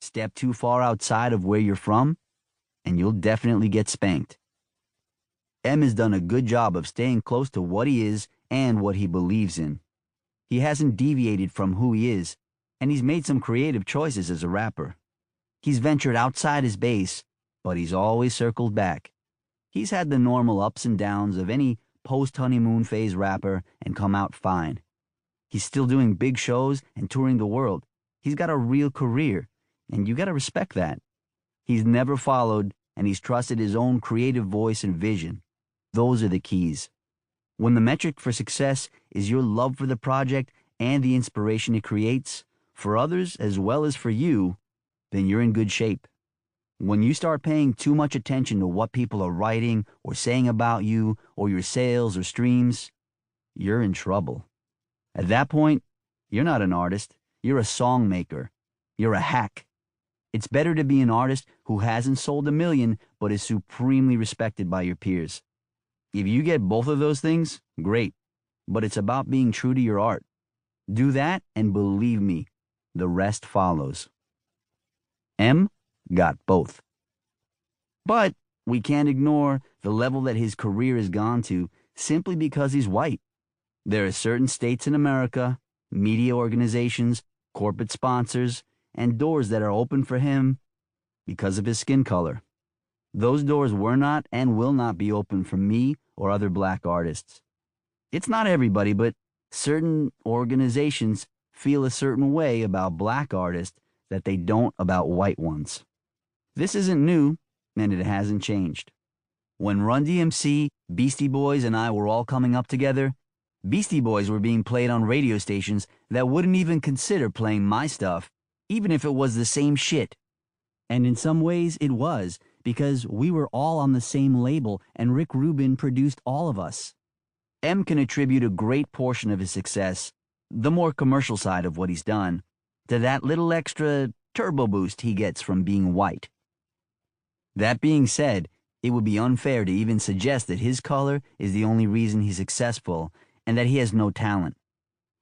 Step too far outside of where you're from, and you'll definitely get spanked. M has done a good job of staying close to what he is and what he believes in. He hasn't deviated from who he is, and he's made some creative choices as a rapper. He's ventured outside his base, but he's always circled back. He's had the normal ups and downs of any post-honeymoon phase rapper and come out fine. He's still doing big shows and touring the world. He's got a real career, and you gotta respect that. He's never followed, and he's trusted his own creative voice and vision. Those are the keys. When the metric for success is your love for the project and the inspiration it creates, for others as well as for you, then you're in good shape. When you start paying too much attention to what people are writing or saying about you or your sales or streams, you're in trouble. At that point, you're not an artist, you're a song maker. You're a hack. It's better to be an artist who hasn't sold 1 million but is supremely respected by your peers. If you get both of those things, great, but it's about being true to your art. Do that, and believe me, the rest follows. M got both. But we can't ignore the level that his career has gone to simply because he's white. There are certain states in America, media organizations, corporate sponsors, and doors that are open for him because of his skin color. Those doors were not and will not be open for me or other black artists. It's not everybody, but certain organizations feel a certain way about black artists that they don't about white ones. This isn't new, and it hasn't changed. When Run DMC, Beastie Boys, and I were all coming up together, Beastie Boys were being played on radio stations that wouldn't even consider playing my stuff, even if it was the same shit. And in some ways it was, because we were all on the same label and Rick Rubin produced all of us. M can attribute a great portion of his success, the more commercial side of what he's done, to that little extra turbo boost he gets from being white. That being said, it would be unfair to even suggest that his color is the only reason he's successful and that he has no talent.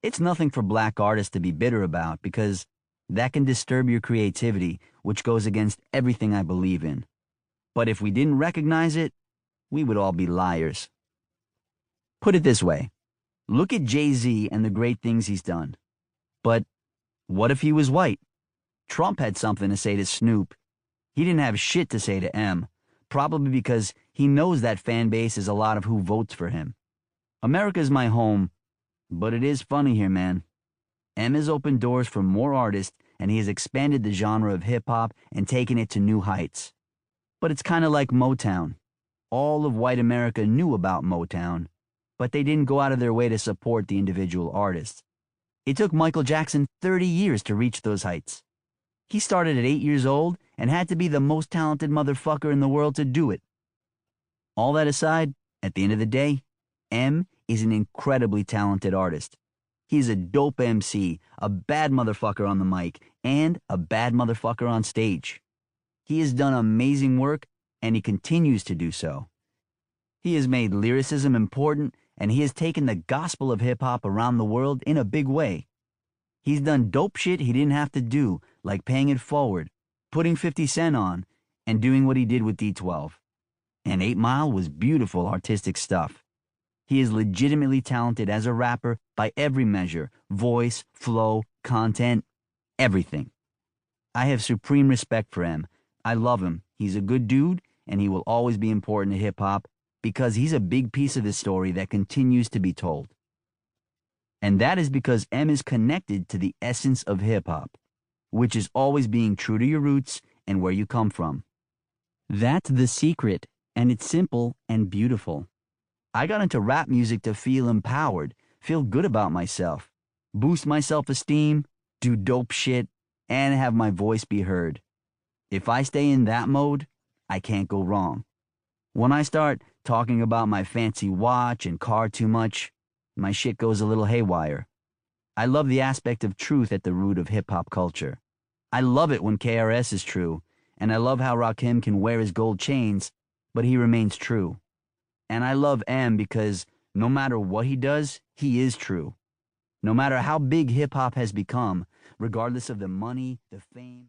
It's nothing for black artists to be bitter about because that can disturb your creativity, which goes against everything I believe in. But if we didn't recognize it, we would all be liars. Put it this way. Look at Jay-Z and the great things he's done. But what if he was white? Trump had something to say to Snoop. He didn't have shit to say to M, probably because he knows that fan base is a lot of who votes for him. America's my home, but it is funny here, man. M has opened doors for more artists, and he has expanded the genre of hip-hop and taken it to new heights. But it's kind of like Motown. All of white America knew about Motown, but they didn't go out of their way to support the individual artists. It took Michael Jackson 30 years to reach those heights. He started at 8 years old and had to be the most talented motherfucker in the world to do it. All that aside, at the end of the day, M is an incredibly talented artist. He's a dope MC, a bad motherfucker on the mic, and a bad motherfucker on stage. He has done amazing work, and he continues to do so. He has made lyricism important, and he has taken the gospel of hip-hop around the world in a big way. He's done dope shit he didn't have to do, like paying it forward, putting 50 Cent on, and doing what he did with D12. And 8 Mile was beautiful artistic stuff. He is legitimately talented as a rapper by every measure, voice, flow, content, everything. I have supreme respect for him. I love him. He's a good dude, and he will always be important to hip-hop because he's a big piece of his story that continues to be told. And that is because M is connected to the essence of hip-hop, which is always being true to your roots and where you come from. That's the secret, and it's simple and beautiful. I got into rap music to feel empowered, feel good about myself, boost my self-esteem, do dope shit, and have my voice be heard. If I stay in that mode, I can't go wrong. When I start talking about my fancy watch and car too much, my shit goes a little haywire. I love the aspect of truth at the root of hip-hop culture. I love it when KRS is true, and I love how Rakim can wear his gold chains, but he remains true. And I love M because no matter what he does, he is true. No matter how big hip-hop has become, regardless of the money, the fame...